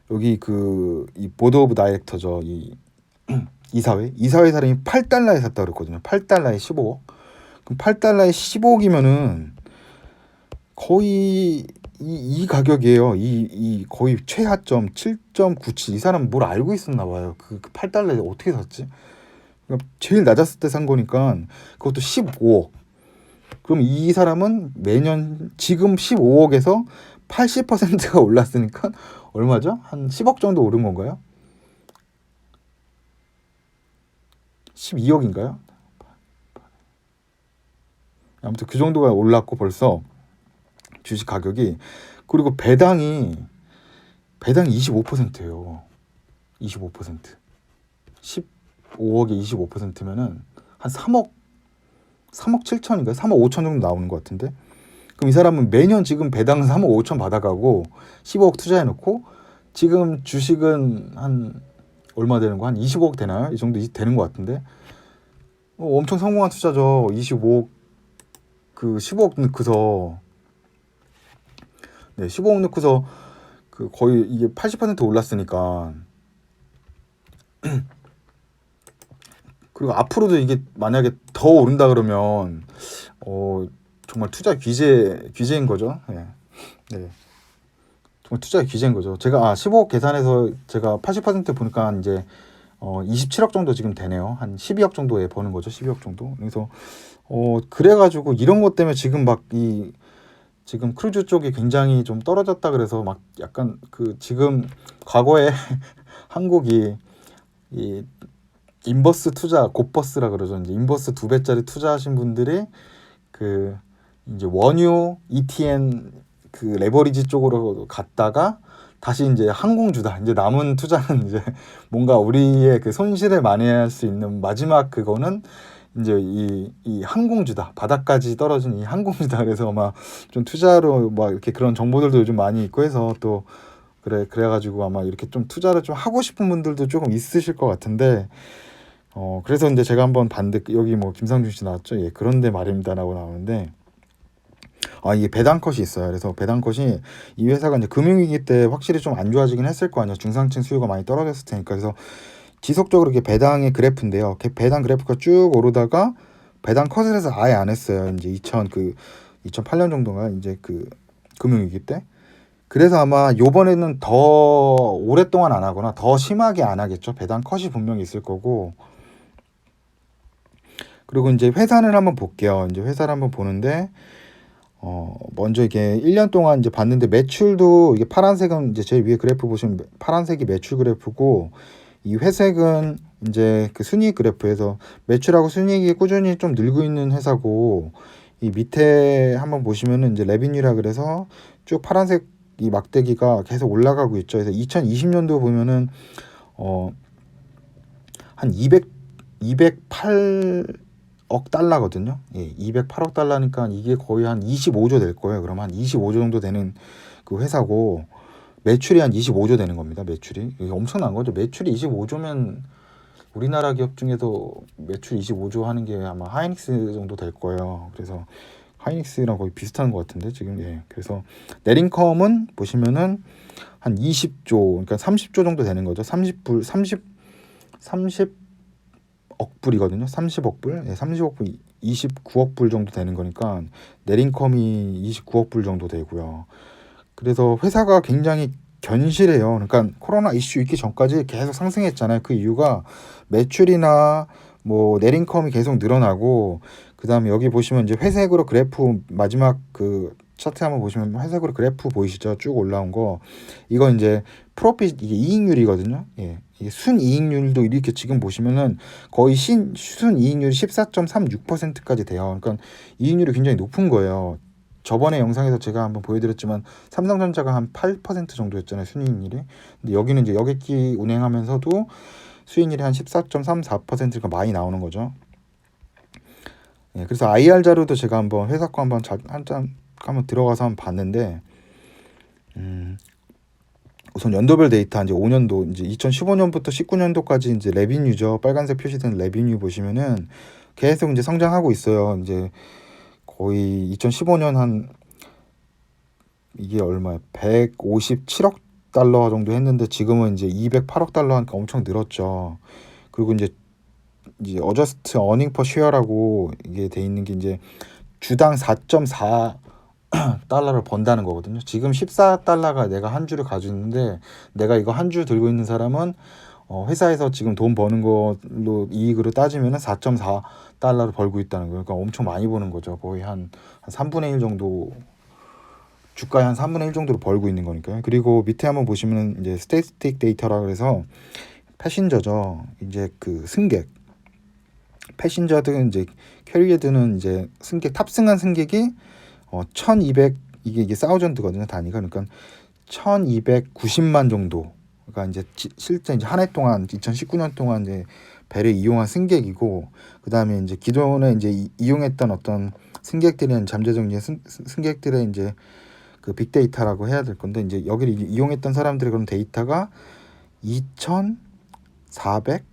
여기 이 보드 오브 다이렉터죠. 이 이사회 사람이 8달러에 샀다 그랬거든요. 8달러에 15억. 그럼 8달러에 15억이면은 거의 이 가격이에요. 이 거의 최하점 7.97. 이 사람 뭘 알고 있었나 봐요. 그 8달러에 어떻게 샀지? 그러니까 제일 낮았을 때 산 거니까 그것도 15억. 그럼 이 사람은 매년 지금 15억에서 80%가 올랐으니까 얼마죠? 한 10억 정도 오른 건가요? 12억인가요? 아무튼 그 정도가 올랐고 벌써 주식 가격이 그리고 배당이 25%예요. 25%. 15억에 25%면은 한 3억 7천인가요? 3억 5천 정도 나오는 것 같은데 그럼 이 사람은 매년 지금 배당 3억 5천 받아가고 15억 투자해놓고 지금 주식은 한 얼마 되는 거 한 25억 되나요? 이 정도 되는 것 같은데 엄청 성공한 투자죠. 25억 그 15억 넣고서 15억 넣고서 그 거의 이게 80% 올랐으니까 그리고 앞으로도 이게 만약에 더 오른다 그러면 정말 투자 귀재인 거죠. 네. 정말 투자 귀재인 거죠. 제가 15억 계산해서 제가 80% 보니까 이제 27억 정도 지금 되네요. 한 12억 정도에 버는 거죠. 12억 정도. 그래서 그래가지고 이런 것 때문에 지금 막 지금 크루즈 쪽이 굉장히 좀 떨어졌다 그래서 막 약간 그 지금 과거에 한국이 이 인버스 투자 곧버스라 그러죠. 이제 인버스 2배짜리 투자하신 분들이 그 이제 원유 ETN 그 레버리지 쪽으로 갔다가 다시 이제 항공주다. 이제 남은 투자는 이제 뭔가 우리의 그 손실을 만회할 수 있는 마지막 그거는 이제 이 항공주다. 바닥까지 떨어진 이 항공주다. 그래서 아마 좀 투자로 막 이렇게 그런 정보들도 요즘 많이 있고 해서 또 그래가지고 아마 이렇게 좀 투자를 좀 하고 싶은 분들도 조금 있으실 것 같은데 그래서 이제 제가 한번 봤는데 여기 뭐 김상준 씨 나왔죠. 예, 그런데 말입니다라고 나오는데 이게 배당컷이 있어요. 그래서 배당컷이 이 회사가 이제 금융위기 때 확실히 좀 안 좋아지긴 했을 거 아니에요. 중상층 수요가 많이 떨어졌을 테니까. 그래서 지속적으로 이렇게 배당의 그래프인데요. 배당 그래프가 쭉 오르다가 배당 컷을 해서 아예 안 했어요. 이제 2008년 정도가 이제 그 금융위기 때. 그래서 아마 요번에는 더 오랫동안 안 하거나 더 심하게 안 하겠죠. 배당 컷이 분명히 있을 거고. 그리고 이제 회사를 한번 볼게요. 이제 회사를 한번 보는데 먼저 이게 1년 동안 이제 봤는데 매출도 이게 파란색은 이제 제일 위에 그래프 보시면 파란색이 매출 그래프고 이 회색은 이제 그 순이익 그래프에서 매출하고 순이익이 꾸준히 좀 늘고 있는 회사고 이 밑에 한번 보시면은 이제 레비뉴라 그래서 쭉 파란색 이 막대기가 계속 올라가고 있죠. 그래서 2020년도 보면은 한 208억 달러거든요. 예, 208억 달러니까 이게 거의 한 25조 될 거예요. 그럼 한 25조 정도 되는 그 회사고 매출이 한 25조 되는 겁니다. 매출이 이게 엄청난 거죠. 매출이 25조면 우리나라 기업 중에서 매출 25조 하는 게 아마 하이닉스 정도 될 거예요. 그래서 하이닉스랑 거의 비슷한 것 같은데 지금. 예. 그래서 넷인컴은 보시면은 한 20조, 그러니까 30조 정도 되는 거죠. 30억 불이거든요. 30억 불, 30억 불, 29억 불 정도 되는 거니까 넷인컴이 29억 불 정도 되고요. 그래서 회사가 굉장히 견실해요. 그러니까 코로나 이슈 있기 전까지 계속 상승했잖아요. 그 이유가 매출이나 뭐 넷인컴이 계속 늘어나고 그다음에 여기 보시면 이제 회색으로 그래프 마지막 그 차트 한번 보시면 회색으로 그래프 보이시죠? 쭉 올라온 거. 이거 이제 프로핏 이게 이익률이거든요. 예. 이게 순이익률도 이렇게 지금 보시면은 거의 순이익률이 14.36%까지 돼요. 그러니까 이익률이 굉장히 높은 거예요. 저번에 영상에서 제가 한번 보여드렸지만 삼성전자가 한 8% 정도였잖아요. 순이익률이. 근데 여기는 이제 여객기 운행하면서도 수익률이 한 14.34%가 많이 나오는 거죠. 예, 그래서 IR 자료도 제가 한번 회사 거 한번 한번 들어가서 한번 봤는데 우선 연도별 데이터 이제 5년도 이제 2015년부터 19년도까지 이제 레비뉴죠. 빨간색 표시된 레비뉴 보시면은 계속 이제 성장하고 있어요. 이제 거의 2015년 한 이게 얼마야? 157억 달러 정도 했는데 지금은 이제 208억 달러 하니까 엄청 늘었죠. 그리고 이제 어저스트 어닝 퍼 쉐어라고 이게 돼 있는 게 이제 주당 4.4 달러를 번다는 거거든요. 지금 14달러가 내가 한 주를 가지고 있는데 내가 이거 한 주 들고 있는 사람은 회사에서 지금 돈 버는 걸로 이익으로 따지면 4.4달러를 벌고 있다는 거예요. 그러니까 엄청 많이 버는 거죠. 거의 한 3분의 1 정도 주가의 한 3분의 1 정도로 벌고 있는 거니까요. 그리고 밑에 한번 보시면 이제 스태티스틱 데이터라 그래서 패신저죠. 이제 그 승객 패신저든 이제 캐리어드는 이제 승객 탑승한 승객이 1200 이게 사우전드거든요. 단위가. 그러니까 1290만 정도가 이제 실제 이제 한 해 동안 2019년 동안 이제 배를 이용한 승객이고 그다음에 이제 기존에 이제 이용했던 어떤 승객들은 잠재적 승객들의 이제 그 빅데이터라고 해야 될 건데 이제 여기를 이용했던 사람들의 그런 데이터가 400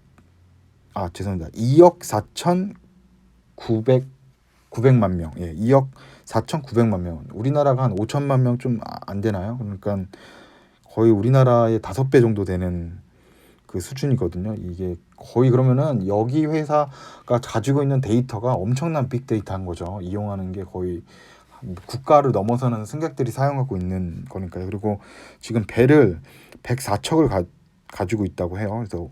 죄송합니다. 2억 4,900만 명. 예, 2억 4,900만 명. 우리나라가 한 5천만 명 좀 안 되나요? 그러니까 거의 우리나라의 5배 정도 되는 그 수준이거든요. 이게 거의 그러면은 여기 회사가 가지고 있는 데이터가 엄청난 빅데이터인 거죠. 이용하는 게 거의 국가를 넘어서는 승객들이 사용하고 있는 거니까요. 그리고 지금 배를 104척을 가지고 있다고 해요. 그래서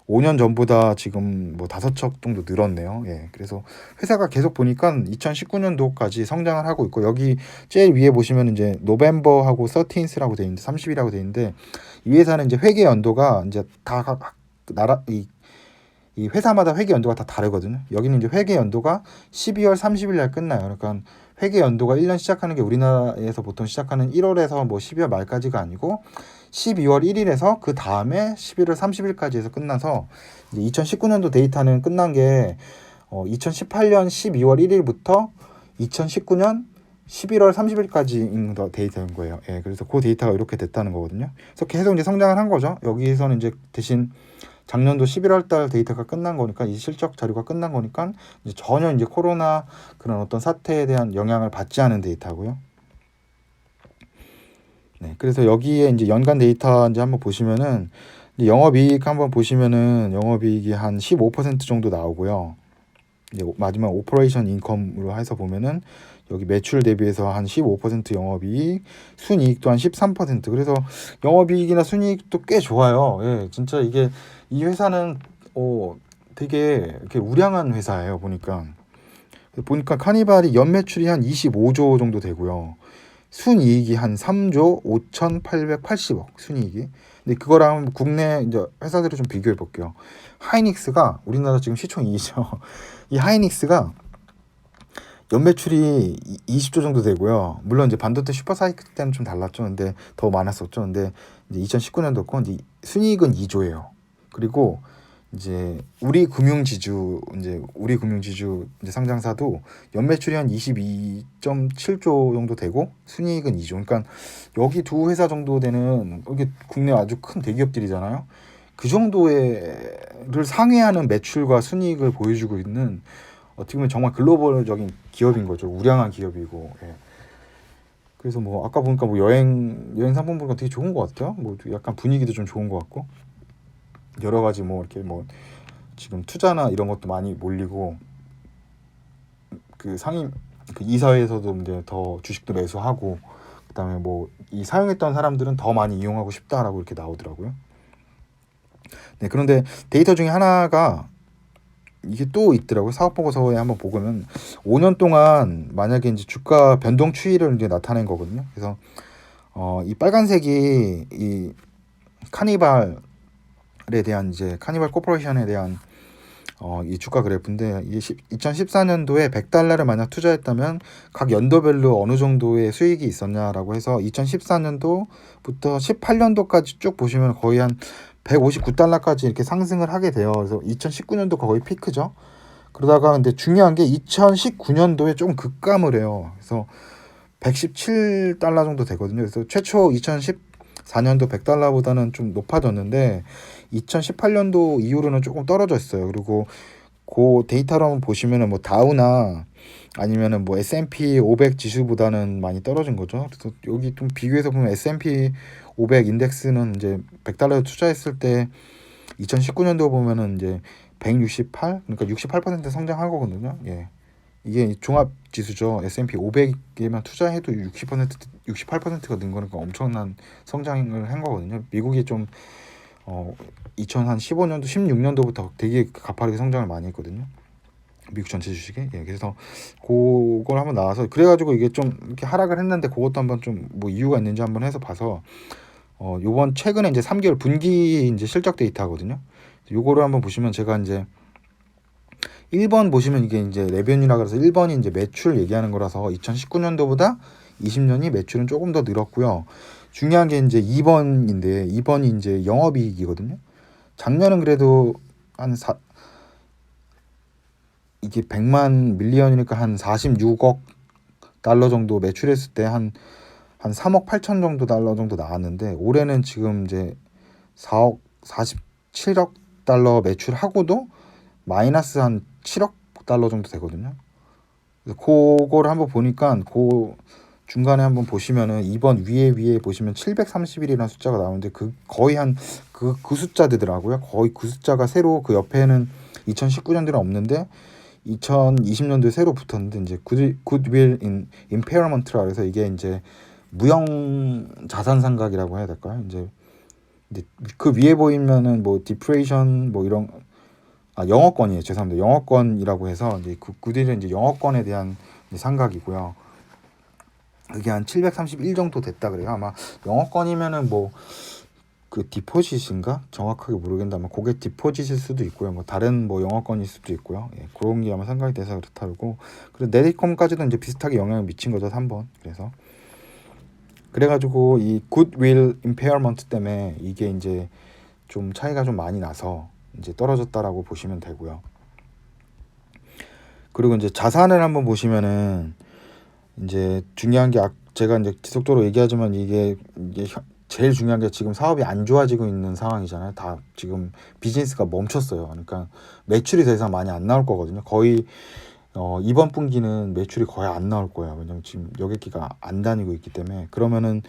5년 전보다 지금 뭐 5척 정도 늘었네요. 예. 그래서 회사가 계속 보니까 2019년도까지 성장을 하고 있고, 여기 제일 위에 보시면 이제 노벰버하고 13th라고 돼 있는데, 30이라고 돼 있는데, 이 회사는 이제 회계 연도가 이제 다 이 회사마다 회계 연도가 다 다르거든요. 여기는 이제 회계 연도가 12월 30일 날 끝나요. 그러니까 회계 연도가 1년 시작하는 게 우리나라에서 보통 시작하는 1월에서 뭐 12월 말까지가 아니고 12월 1일에서 그 다음에 11월 30일까지 해서 끝나서, 이제 2019년도 데이터는 끝난 게 2018년 12월 1일부터 2019년 11월 30일까지인 데이터인 거예요. 예, 그래서 그 데이터가 이렇게 됐다는 거거든요. 그래서 계속 이제 성장을 한 거죠. 여기서는 이제 대신 작년도 11월 달 데이터가 끝난 거니까, 이 실적 자료가 끝난 거니까 이제 전혀 이제 코로나 그런 어떤 사태에 대한 영향을 받지 않은 데이터고요. 네, 그래서 여기에 이제 연간 데이터 이제 한번 보시면은, 이제 영업이익 한번 보시면은 영업이익이 한 15% 정도 나오고요. 이제 마지막 오퍼레이션 인컴으로 해서 보면은 여기 매출 대비해서 한 15% 영업이익, 순이익도 한 13%. 그래서 영업이익이나 순이익도 꽤 좋아요. 예, 진짜 이게 이 회사는 되게 이렇게 우량한 회사예요. 보니까 카니발이 연 매출이 한 25조 정도 되고요. 순이익이 한 3조 5,880억 순이익이. 근데 그거랑 국내 이제 회사들을 좀 비교해 볼게요. 하이닉스가 우리나라 지금 시총 2위죠. 이 하이닉스가 연매출이 20조 정도 되고요. 물론 이제 반도체 슈퍼사이클 때는 좀 달랐죠. 근데 더 많았었죠. 근데 이제 2019년도 거 이제 순이익은 2조예요. 그리고 이제 우리금융지주 이제 상장사도 연매출이 한 22.7조 정도 되고 순이익은 2조. 그러니까 여기 두 회사 정도 되는, 이게 국내 아주 큰 대기업들이잖아요. 그 정도를 상회하는 매출과 순이익을 보여주고 있는, 어떻게 보면 정말 글로벌적인 기업인 거죠. 우량한 기업이고. 예. 그래서 뭐 아까 보니까 뭐 여행 상품 보니까 되게 좋은 것 같아요. 뭐 약간 분위기도 좀 좋은 것 같고, 여러 가지 뭐 이렇게 뭐 지금 투자나 이런 것도 많이 몰리고, 그 상임 그 이사회에서도 이제 더 주식도 매수하고, 그다음에 뭐 이 사용했던 사람들은 더 많이 이용하고 싶다라고 이렇게 나오더라고요. 네, 그런데 데이터 중에 하나가 이게 또 있더라고요. 사업 보고서에 한번 보면 5년 동안 만약에 이제 주가 변동 추이를 이제 나타낸 거거든요. 그래서 이 빨간색이 이 카니발에 대한, 이제 카니발 코퍼레이션에 대한 이 주가 그래프인데, 이게 2014년도에 $100를 만약 투자했다면 각 연도별로 어느 정도의 수익이 있었냐라고 해서 2014년도부터 18년도까지 쭉 보시면 거의 한 $159까지 이렇게 상승을 하게 돼요. 그래서 2019년도가 거의 피크죠. 그러다가 근데 중요한 게 2019년도에 좀 급감을 해요. 그래서 $117 정도 되거든요. 그래서 최초 2014년도 $100보다는 좀 높아졌는데 2018년도 이후로는 조금 떨어졌어요. 그리고 그 데이터로 한번 보시면은 뭐 다우나 아니면은 뭐 S&P 500 지수보다는 많이 떨어진 거죠. 그래서 여기 좀 비교해서 보면 S&P 500 인덱스는 이제 $100 투자했을 때 2019년도 보면은 이제 168, 그러니까 68% 성장한 거거든요. 예. 이게 종합 지수죠. S&P 500에만 투자해도 68%가 는 거니까 엄청난 성장을 한 거거든요. 미국이 좀 2015년도 16년도부터 되게 가파르게 성장을 많이 했거든요. 미국 전체 주식이. 예, 그래서 그걸 한번 나와서, 그래가지고 이게 좀 이렇게 하락을 했는데, 그것도 한번 좀 뭐 이유가 있는지 한번 해서 봐서, 요번 최근에 이제 3개월 분기 이제 실적 데이터거든요. 요거를 한번 보시면, 제가 이제 1번 보시면 이게 이제 레베뉴라 그래서 1번이 이제 매출 얘기하는 거라서 2019년도보다 20년이 매출은 조금 더 늘었고요. 중요한 게 이제 2번인데, 2번이 이제 영업이익이거든요. 작년은 그래도 이게 100만 밀리언이니까 한 46억 달러 정도 매출했을 때 한 3억 8천 정도 달러 정도 나왔는데, 올해는 지금 이제 4억 47억 달러 매출하고도 마이너스 한 7억 달러 정도 되거든요. 그래서 그거를 한번 보니까 그 중간에 한번 보시면은 2번 위에 보시면 731이라는 숫자가 나오는데 그 거의 한 그 숫자 되더라고요. 거의 그 숫자가 새로 그 옆에는 2019년도는 없는데 2020년도에 새로 붙었는데 이제 굿윌 임페어먼트라 그래서 이게 이제 무형 자산 상각이라고 해야 될까요? 이제 그 위에 보이면은 뭐 디프레이션 뭐 이런 영어권이에요. 죄송합니다. 영어권이라고 해서 이제 그 굿윌은 이제 영어권에 대한 상각이고요. 그게 한 731 정도 됐다 그래요. 아마 영어권이면은 뭐 그 디포짓인가 정확하게 모르겠는데 아마 그게 디포짓일 수도 있고요. 뭐 다른 뭐 영어권일 수도 있고요. 예, 그런 게 아마 상각이 돼서 그렇다고. 그리고 네리콤까지도 이제 비슷하게 영향을 미친 거죠. 3번. 그래가지고 이 굿윌 임페어먼트 때문에 이게 이제 좀 차이가 좀 많이 나서 이제 떨어졌다라고 보시면 되고요. 그리고 이제 자산을 한번 보시면은 이제 중요한 게 제가 이제 지속적으로 얘기하지만 이게 제일 중요한 게 지금 사업이 안 좋아지고 있는 상황이잖아요. 다 지금 비즈니스가 멈췄어요. 그러니까 매출이 더 이상 많이 안 나올 거거든요. 거의 이번 분기는 매출이 거의 안 나올 거예요. 왜냐면 지금 여객기가 안 다니고 있기 때문에. 그러면은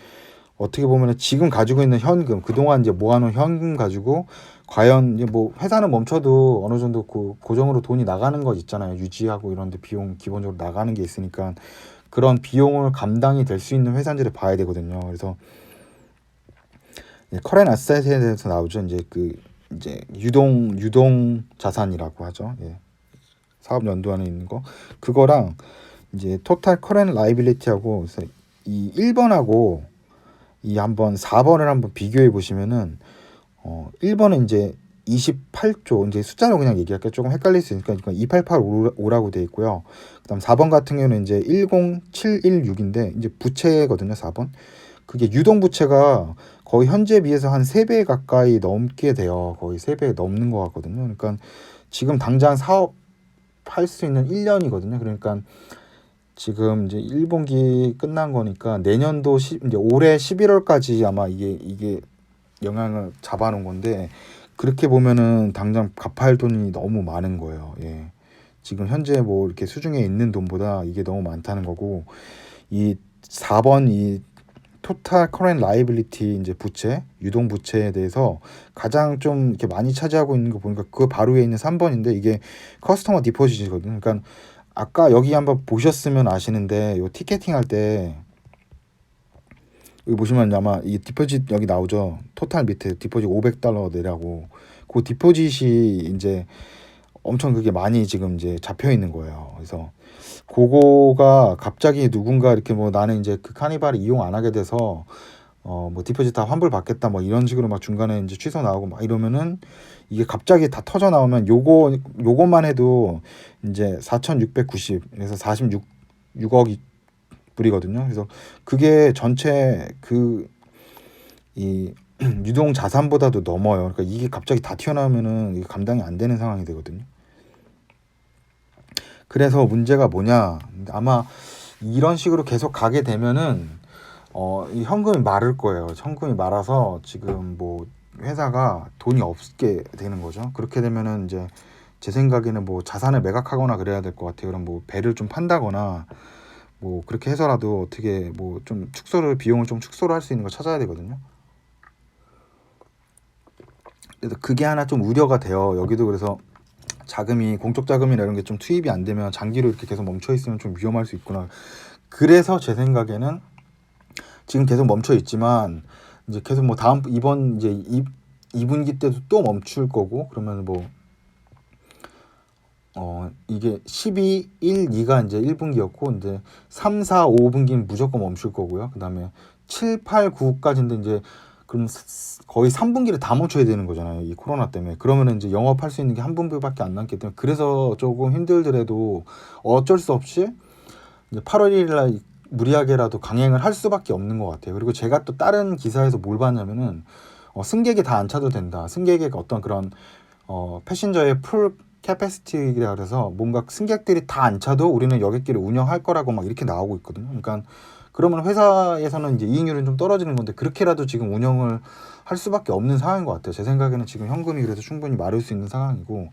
어떻게 보면은 지금 가지고 있는 현금, 그동안 이제 모아놓은 현금 가지고 과연 이제 뭐 회사는 멈춰도 어느 정도 그 고정으로 돈이 나가는 거 있잖아요. 유지하고 이런 데 비용 기본적으로 나가는 게 있으니까 그런 비용을 감당이 될 수 있는 회사인지를 봐야 되거든요. 그래서 커렌 아셋에 대해서 나오죠. 이제 이제 유동 자산이라고 하죠. 예. 사업 연도 안에 있는 거 그거랑 이제 토탈 커렌 라이빌리티하고 이 1번하고 이 한번 4번을 한번 비교해 보시면은 1번은 이제 28조 이제 숫자로 그냥 얘기할게요. 조금 헷갈릴 수 있으니까 2885라고 돼 있고요. 그다음 4번 같은 경우는 이제 10716인데 이제 부채거든요. 4번. 그게 유동 부채가 거의 현재에 비해서 한 3배 가까이 넘게 돼요. 거의 3배 넘는 것 같거든요. 그러니까 지금 당장 사업할 수 있는 1년이거든요. 그러니까 지금 이제 1분기 끝난 거니까 내년도 이제 올해 11월까지 아마 이게 영향을 잡아놓은 건데 그렇게 보면은 당장 갚아야 할 돈이 너무 많은 거예요. 예. 지금 현재 뭐 이렇게 수중에 있는 돈보다 이게 너무 많다는 거고 이 4번 이 토탈 커렌트 라이빌리티 이제 부채, 유동 부채에 대해서 가장 좀 이렇게 많이 차지하고 있는 거 보니까 그 바로 위에 있는 3번인데 이게 커스터머 디포짓이거든요. 그러니까 아까 여기 한번 보셨으면 아시는데 요 티켓팅 할 때 여기 보시면 아마 이 디포짓 여기 나오죠. 토탈 밑에 디포짓 $500 내라고. 그 디포짓이 이제 엄청 그게 많이 지금 이제 잡혀 있는 거예요. 그래서 그거가 갑자기 누군가 이렇게 뭐 나는 이제 그 카니발을 이용 안 하게 돼서 뭐 디포짓 다 환불 받겠다 뭐 이런 식으로 막 중간에 이제 취소 나오고 막 이러면은 이게 갑자기 다 터져 나오면 요것만 해도 이제 4,690 그래서 46억 불이거든요. 그래서 그게 전체 이 유동 자산보다도 넘어요. 그러니까 이게 갑자기 다 튀어나오면은 이게 감당이 안 되는 상황이 되거든요. 그래서 문제가 뭐냐? 아마 이런 식으로 계속 가게 되면은 이 현금이 마를 거예요. 현금이 말아서 지금 뭐 회사가 돈이 없게 되는 거죠. 그렇게 되면은 이제 제 생각에는 뭐 자산을 매각하거나 그래야 될 것 같아요. 그럼 뭐 배를 좀 판다거나 뭐 그렇게 해서라도 어떻게 뭐 좀 비용을 좀 축소를 할 수 있는 걸 찾아야 되거든요. 그래서 그게 하나 좀 우려가 돼요. 여기도 그래서 공적 자금이나 이런 게 좀 투입이 안 되면 장기로 이렇게 계속 멈춰 있으면 좀 위험할 수 있구나. 그래서 제 생각에는 지금 계속 멈춰 있지만 이제 계속 뭐 이번 이제 2분기 때도 또 멈출 거고 그러면 뭐 이게 12, 1, 2가 이제 1분기였고 이제 3, 4, 5분기는 무조건 멈출 거고요. 그다음에 7, 8, 9까지인데 이제 그럼 거의 3분기를 다 멈춰야 되는 거잖아요. 이 코로나 때문에. 그러면 이제 영업할 수 있는 게 한 분기밖에 안 남기 때문에 그래서 조금 힘들더라도 어쩔 수 없이 이제 8월 1일 날 무리하게라도 강행을 할 수밖에 없는 것 같아요. 그리고 제가 또 다른 기사에서 뭘 봤냐면은 승객이 다 안 차도 된다. 승객의 어떤 그런 패신저의 풀 캐패시티라 그래서 뭔가 승객들이 다 안 차도 우리는 여객기를 운영할 거라고 막 이렇게 나오고 있거든요. 그러니까 그러면 회사에서는 이제 이익률은 좀 떨어지는 건데 그렇게라도 지금 운영을 할 수밖에 없는 상황인 것 같아요. 제 생각에는 지금 현금이 그래서 충분히 마를 수 있는 상황이고,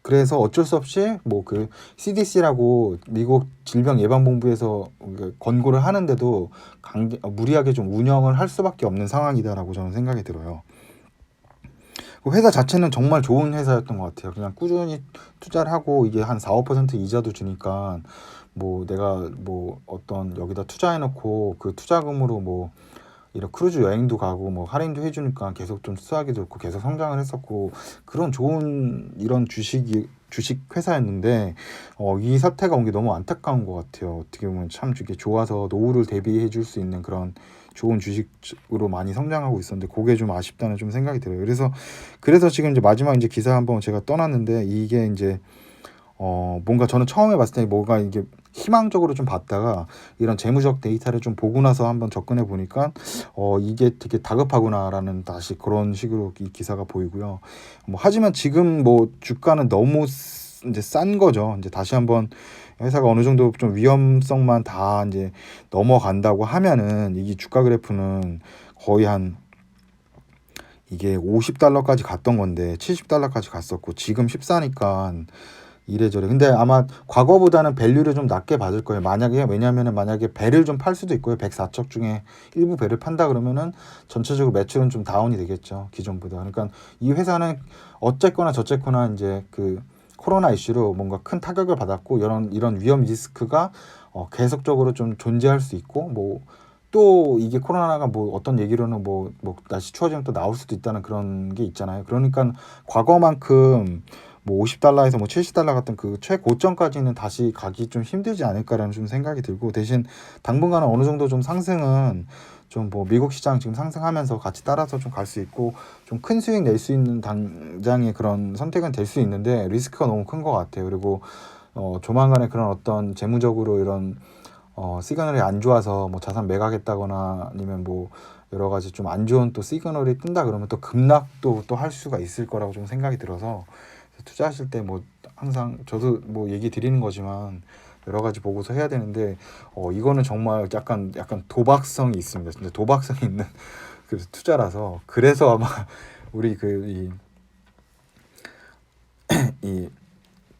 그래서 어쩔 수 없이 뭐 그 CDC라고 미국 질병예방본부에서 권고를 하는데도 무리하게 좀 운영을 할 수밖에 없는 상황이다라고 저는 생각이 들어요. 회사 자체는 정말 좋은 회사였던 것 같아요. 그냥 꾸준히 투자를 하고 이게 한 4~5% 이자도 주니까 뭐 내가 뭐 어떤 여기다 투자해놓고 그 투자금으로 뭐 이런 크루즈 여행도 가고 뭐 할인도 해주니까 계속 좀 수익이 좋고 계속 성장을 했었고, 그런 좋은 이런 주식 회사였는데 이 사태가 온 게 너무 안타까운 것 같아요. 어떻게 보면 참 이게 좋아서 노후를 대비해 줄 수 있는 그런 좋은 주식으로 많이 성장하고 있었는데 그게 좀 아쉽다는 좀 생각이 들어요. 그래서 지금 이제 마지막 이제 기사 한번 제가 떠났는데, 이게 이제 뭔가 저는 처음에 봤을 때 뭔가 이게 희망적으로 좀 봤다가 이런 재무적 데이터를 좀 보고 나서 한번 접근해 보니까 이게 되게 다급하구나라는 다시 그런 식으로 이 기사가 보이고요. 뭐 하지만 지금 뭐 주가는 너무 이제 싼 거죠. 이제 다시 한번 회사가 어느 정도 좀 위험성만 다 이제 넘어간다고 하면은 이 주가 그래프는 거의 한 이게 $50까지 갔던 건데 $70까지 갔었고 지금 14니까 이래저래. 근데 아마 과거보다는 밸류를 좀 낮게 받을 거예요. 왜냐면은 만약에 배를 좀 팔 수도 있고요. 104척 중에 일부 배를 판다 그러면은 전체적으로 매출은 좀 다운이 되겠죠. 기존보다. 그러니까 이 회사는 어쨌거나 저쨌거나 이제 그 코로나 이슈로 뭔가 큰 타격을 받았고, 이런 위험 리스크가 계속적으로 좀 존재할 수 있고, 뭐 또 이게 코로나가 뭐 어떤 얘기로는 뭐 날씨 추워지면 또 나올 수도 있다는 그런 게 있잖아요. 그러니까 과거만큼 뭐 $50에서 뭐 $70 같은 그 최고점까지는 다시 가기 좀 힘들지 않을까라는 좀 생각이 들고, 대신 당분간은 어느 정도 좀 상승은 좀 뭐 미국 시장 지금 상승하면서 같이 따라서 좀 갈 수 있고, 좀 큰 수익 낼 수 있는 당장의 그런 선택은 될 수 있는데 리스크가 너무 큰 것 같아요. 그리고 조만간에 그런 어떤 재무적으로 이런 시그널이 안 좋아서 뭐 자산 매각했다거나 아니면 뭐 여러 가지 좀 안 좋은 또 시그널이 뜬다 그러면 또 급락도 또 할 수가 있을 거라고 좀 생각이 들어서, 투자하실 때 뭐 항상 저도 뭐 얘기 드리는 거지만 여러 가지 보고서 해야 되는데 이거는 정말 약간 도박성이 있습니다. 진짜 도박성이 있는 그 투자라서, 그래서 아마 우리 이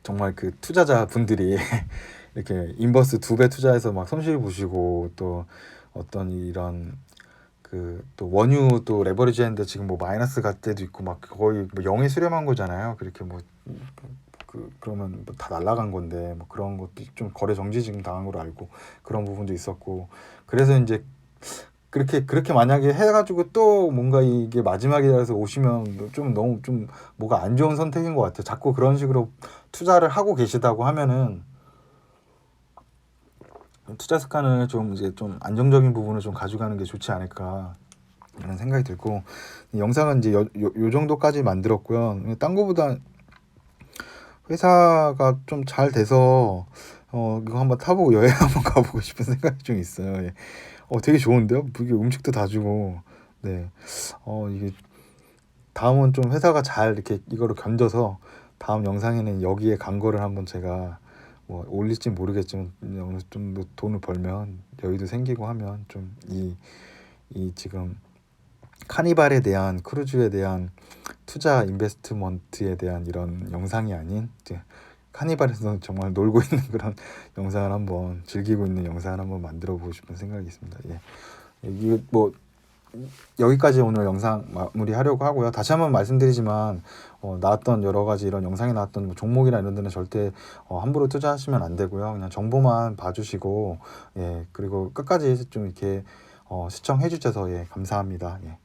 정말 그 투자자 분들이 이렇게 인버스 2배 투자해서 막 손실 보시고, 또 어떤 이런 그 또 원유 또 레버리지 했는데 지금 뭐 마이너스 갈 때도 있고 막 거의 뭐 0에 수렴한 거잖아요. 그렇게 뭐 그러면 뭐 다 날라간 건데, 뭐 그런 것도 좀 거래 정지 지금 당한 걸로 알고 그런 부분도 있었고, 그래서 이제 그렇게 만약에 해가지고 또 뭔가 이게 마지막이라서 오시면 좀 너무 좀 뭐가 안 좋은 선택인 것 같아요. 자꾸 그런 식으로 투자를 하고 계시다고 하면은 투자 습관을 좀 이제 좀 안정적인 부분을 좀 가져가는 게 좋지 않을까 이런 생각이 들고, 이 영상은 이제 요 정도까지 만들었고요. 딴 거보다 회사가 좀 잘 돼서 이거 한번 타보고 여행 한번 가보고 싶은 생각이 좀 있어요. 예. 되게 좋은데요? 이게 음식도 다 주고. 네. 이게 다음은 좀 회사가 잘 이렇게 이거를 견뎌서 다음 영상에는 여기에 간 거를 한번 제가 뭐 올릴지 모르겠지만 어느 정도 돈을 벌면 여유도 생기고 하면 좀 이 지금 카니발에 대한 크루즈에 대한 투자 인베스트먼트에 대한 이런 영상이 아닌 이제 카니발에서 정말 놀고 있는 그런 영상을 한번 즐기고 있는 영상을 한번 만들어 보고 싶은 생각이 있습니다. 예. 이게 뭐 여기까지 오늘 영상 마무리하려고 하고요. 다시 한번 말씀드리지만 나왔던 여러 가지 이런 영상에 나왔던 뭐 종목이나 이런 데는 절대 함부로 투자하시면 안 되고요. 그냥 정보만 봐주시고, 예, 그리고 끝까지 좀 이렇게 시청해 주셔서 예, 감사합니다. 예.